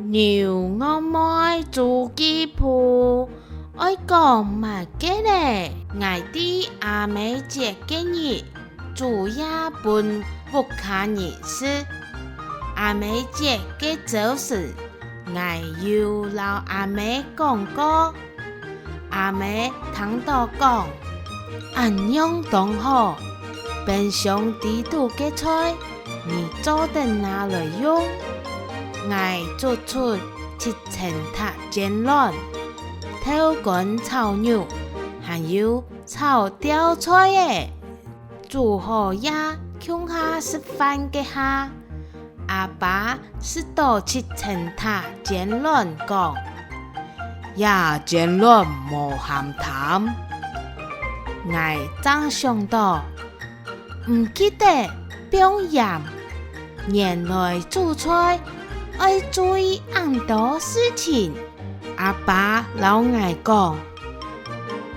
牛我妹煮鸡脯，爱讲嘛嘅咧，我哋阿妹节嘅日，主要本不卡日式。阿妹节嘅早时，我要老阿妹讲过，阿妹听到讲，安样当好，便上地图嘅菜，你做定拿来用。我做出7,000塔煎卵、豆干炒肉，还有炒吊菜嘅。煮好呀，乡下食饭嘅下，阿爸是到7,000塔煎卵讲，呀煎卵无咸淡。我真想到，唔记得表盐，原来煮菜要注意很多事情。阿爸老我讲，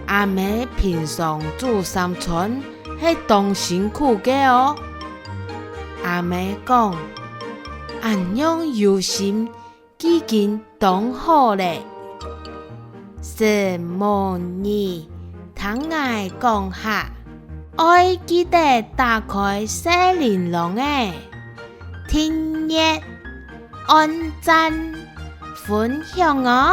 阿妹平常煮三餐是当辛苦嘅哦。阿妹讲，安样有心已经当好咧。什么你听我讲下，要记得打开小铃铛诶，订阅、按赞、分享哦。